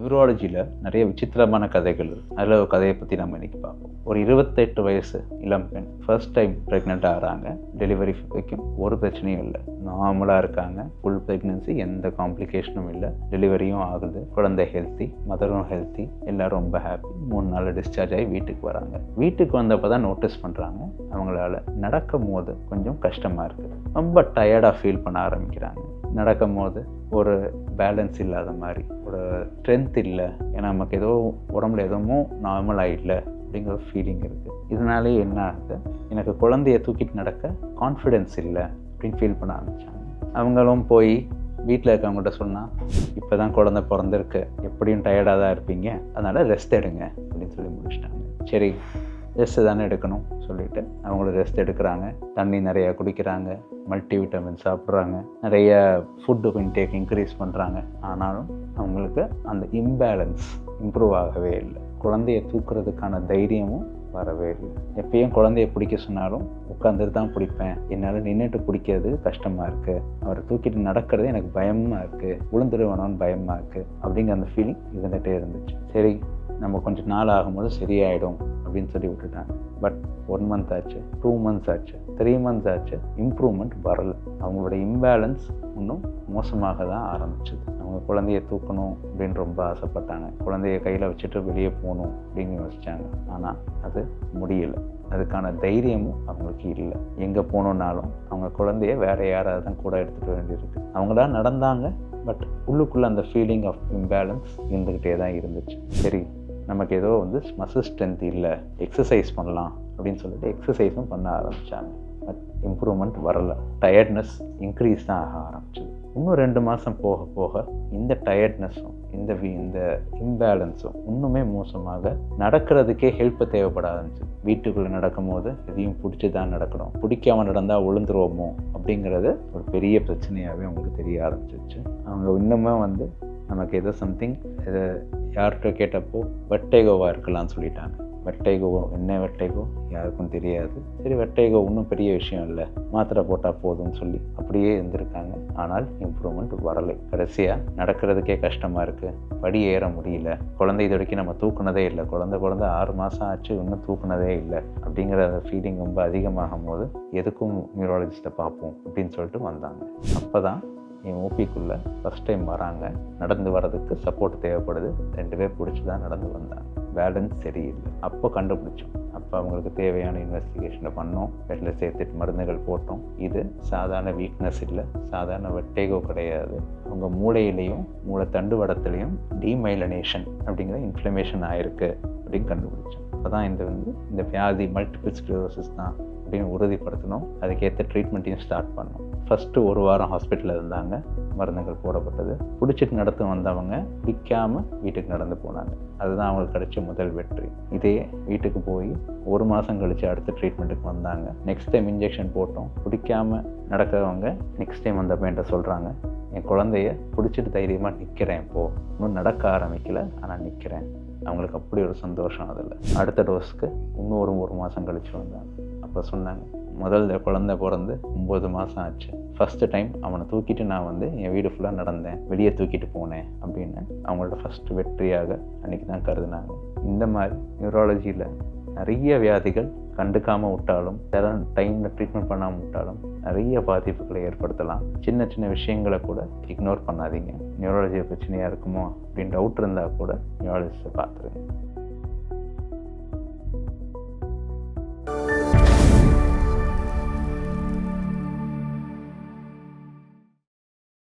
நியூராலஜியில் நிறைய விசித்திரமான கதைகள் இருக்குது. அதில் ஒரு கதையை பற்றி நம்ம இன்றைக்கி பார்ப்போம். ஒரு 28 வயசு இளம் பெண் ஃபர்ஸ்ட் டைம் ப்ரெக்னென்ட் ஆகிறாங்க. டெலிவரி வரைக்கும் ஒரு பிரச்சனையும் இல்லை, நார்மலாக இருக்காங்க. ஃபுல் ப்ரெக்னென்சி, எந்த காம்ப்ளிகேஷனும் இல்லை. டெலிவரியும் ஆகுது, குழந்தை ஹெல்த்தி, மதரும் ஹெல்த்தி, எல்லோரும் ரொம்ப ஹாப்பி. 3 நாள் டிஸ்சார்ஜ் ஆகி வீட்டுக்கு வராங்க. வீட்டுக்கு வந்தப்போ தான் நோட்டீஸ் பண்ணுறாங்க, அவங்களால நடக்கும் போது கொஞ்சம் கஷ்டமாக இருக்குது. ரொம்ப டயர்டாக ஃபீல் பண்ண ஆரம்பிக்கிறாங்க. நடக்கும் போது ஒரு பேலன்ஸ் இல்லாத மாதிரி, ஒரு ஸ்ட்ரென்த் இல்லை. ஏன்னா நமக்கு ஏதோ உடம்புல எதுவும் நார்மலாக இல்லை அப்படிங்கிற ஃபீலிங் இருக்குது. இதனாலே என்ன ஆகுது, எனக்கு குழந்தைய தூக்கிட்டு நடக்க கான்ஃபிடென்ஸ் இல்லை அப்படின்னு ஃபீல் பண்ண ஆரம்பித்தாங்க. அவங்களும் போய் வீட்டில் இருக்கவங்கள்ட்ட சொன்னால், இப்போ தான் குழந்தை பிறந்திருக்கு, எப்படியும் டயர்டாக தான் இருப்பீங்க, அதனால் ரெஸ்ட் எடுங்க அப்படின்னு சொல்லி முடிச்சிட்டாங்க. சரி, ரெஸ்ட்டு தானே எடுக்கணும் சொல்லிவிட்டு அவங்களும் ரெஸ்ட் எடுக்கிறாங்க. தண்ணி நிறையா குடிக்கிறாங்க, மல்டி விட்டமின் சாப்பிட்றாங்க, நிறைய ஃபுட்டு இன்டேக் இன்க்ரீஸ் பண்ணுறாங்க. ஆனாலும் அவங்களுக்கு அந்த இம்பேலன்ஸ் இம்ப்ரூவ் ஆகவே இல்லை. குழந்தைய தூக்குறதுக்கான தைரியமும் வரவே இல்லை. எப்பயும் குழந்தைய பிடிக்க சொன்னாலும் உட்காந்துட்டு தான் பிடிப்பேன், என்னால் நின்றுட்டு பிடிக்கிறது கஷ்டமாக இருக்குது, அவரை தூக்கிட்டு நடக்கிறது எனக்கு பயமாக இருக்குது, விழுந்துடுவானோன்னு பயமாக இருக்குது அப்படிங்கிற அந்த ஃபீலிங் இருந்துகிட்டே இருந்துச்சு. சரி, நம்ம கொஞ்சம் நாள் ஆகும்போது சரியாயிடும் அப்படின்னு சொல்லி விட்டுட்டாங்க. பட் 1 month ஆச்சு, 2 months ஆச்சு, 3 months ஆச்சு, இம்ப்ரூவ்மெண்ட் வரலை. அவங்களோட இம்பேலன்ஸ் இன்னும் மோசமாக தான் ஆரம்பிச்சது. அவங்க குழந்தைய தூக்கணும் அப்படின்னு ரொம்ப ஆசைப்பட்டாங்க. குழந்தைய கையில் வச்சுட்டு வெளியே போகணும் அப்படின்னு யோசிச்சாங்க. ஆனால் அது முடியலை. அதுக்கான தைரியமும் அவங்களுக்கு இல்லை. எங்கே போகணுன்னாலும் அவங்க குழந்தைய வேறு யாராவது தான் கூட எடுத்துகிட்டு வேண்டியிருக்கு. அவங்களா நடந்தாங்க, பட் உள்ளுக்குள்ளே அந்த ஃபீலிங் ஆஃப் இம்பேலன்ஸ் இருந்துக்கிட்டே தான் இருந்துச்சு. சரி, நமக்கு ஏதோ மசில் ஸ்ட்ரென்த் இல்லை, எக்ஸசைஸ் பண்ணலாம் அப்படின்னு சொல்லிட்டு எக்ஸசைஸும் பண்ண ஆரம்பித்தாங்க. பட் இம்ப்ரூவ்மெண்ட் வரலை. டயர்ட்னஸ் இன்க்ரீஸ் தான் ஆக ஆரம்பிச்சிது. இன்னும் 2 மாதம் போக போக இந்த டயர்ட்னஸும் இந்த இம்பேலன்ஸும் இன்னுமே மோசமாக, நடக்கிறதுக்கே ஹெல்ப் தேவைப்பட ஆரம்பிச்சிது. வீட்டுக்குள்ளே நடக்கும் போது எதையும் பிடிச்சி தான் நடக்கணும், பிடிக்காமல் நடந்தால் விழுந்துருவோமோ அப்படிங்கிறது ஒரு பெரிய பிரச்சனையாகவே அவங்களுக்கு தெரிய ஆரம்பிச்சிருச்சு. அவங்க இன்னுமே நமக்கு ஏதோ சம்திங், இதை யார்கிட்ட கேட்டப்போ வெர்டைகோவாக இருக்கலாம்னு சொல்லிட்டாங்க. வெர்டைகோ என்ன வெர்டைகோ யாருக்கும் தெரியாது. சரி, வெர்டைகோ ஒன்றும் பெரிய விஷயம் இல்லை, மாத்திரை போட்டால் போதும்னு சொல்லி அப்படியே இருந்திருக்காங்க. ஆனால் இம்ப்ரூவ்மெண்ட் வரலை. கடைசியாக நடக்கிறதுக்கே கஷ்டமாக இருக்குது, படி ஏற முடியல, குழந்தை இது வரைக்கும் நம்ம தூக்குனதே இல்லை, குழந்தை 6 மாதம் ஆச்சு, இன்னும் தூக்குனதே இல்லை அப்படிங்கிற ஃபீலிங் ரொம்ப அதிகமாகும் போது எதுக்கும் நியூராலஜிஸ்ட்டை பார்ப்போம் அப்படின்னு சொல்லிட்டு வந்தாங்க. அப்போ தான் என் ஓபிக்குள்ளே ஃபஸ்ட் டைம் வராங்க. நடந்து வர்றதுக்கு சப்போர்ட் தேவைப்படுது. 2 பேர் பிடிச்சி தான் நடந்து வந்தாங்க. பேலன்ஸ் சரியில்லை. அப்போ கண்டுபிடிச்சோம். அப்போ அவங்களுக்கு தேவையான இன்வெஸ்டிகேஷனை பண்ணோம், பெட்டில் சேர்த்துட்டு மருந்துகள் போட்டோம். இது சாதாரண வீக்னஸ் இல்லை, சாதாரண வெர்டைகோ கிடையாது. அவங்க மூளையிலையும் மூளை தண்டுவடத்துலையும் டீமைலனேஷன் அப்படிங்கிற இன்ஃப்ளமேஷன் ஆகிருக்கு அப்படின்னு கண்டுபிடிச்சோம். அப்போ தான் இந்த வியாதி மல்டிபிள் ஸ்க்ளரோசிஸ் தான் அப்படின்னு உறுதிப்படுத்தணும். அதுக்கேற்ற ட்ரீட்மெண்ட்டையும் ஸ்டார்ட் பண்ணோம். ஃபஸ்ட்டு 1 வாரம் ஹாஸ்பிட்டலில் இருந்தாங்க, மருந்துகள் போடப்பட்டது. பிடிச்சிட்டு நடத்து வந்தவங்க பிடிக்காமல் வீட்டுக்கு நடந்து போனாங்க. அதுதான் அவங்களுக்கு கிடைச்ச முதல் வெற்றி. இதே வீட்டுக்கு போய் 1 மாதம் கழித்து அடுத்த ட்ரீட்மெண்ட்டுக்கு வந்தாங்க. நெக்ஸ்ட் டைம் இன்ஜெக்ஷன் போட்டோம். பிடிக்காமல் நடக்கிறவங்க நெக்ஸ்ட் டைம் வந்தப்போ என்கிட்ட சொல்கிறாங்க, என் குழந்தைய பிடிச்சிட்டு தைரியமாக நிற்கிறேன், இப்போது இன்னும் நடக்க ஆரம்பிக்கலை, ஆனால் நிற்கிறேன். அவங்களுக்கு அப்படி ஒரு சந்தோஷம். அதில் அடுத்த டோஸ்க்கு இன்னும் 1 மாதம் கழித்து வந்தாங்க. அப்போ சொன்னாங்க, முதல் குழந்தை பிறந்து 9 மாதம் ஆச்சு, ஃபஸ்ட்டு டைம் அவனை தூக்கிட்டு நான் என் வீடு ஃபுல்லாக நடந்தேன், வெளியே தூக்கிட்டு போனேன் அப்படின்னு அவங்களோட ஃபஸ்ட்டு வெற்றியாக அன்றைக்கி தான் கருதுனாங்க. இந்த மாதிரி நியூராலஜியில் நிறைய வியாதிகள் கண்டுக்காமல் விட்டாலும், சில டைமில் ட்ரீட்மெண்ட் பண்ணாமல் விட்டாலும் நிறைய பாதிப்புகளை ஏற்படுத்தலாம். சின்ன சின்ன விஷயங்களை கூட இக்னோர் பண்ணாதீங்க. நியூராலஜி பிரச்சனையாக இருக்குமோ அப்படின்னு டவுட் இருந்தால் கூட நியூராலஜிஸ்ட்டை பார்த்துருங்க.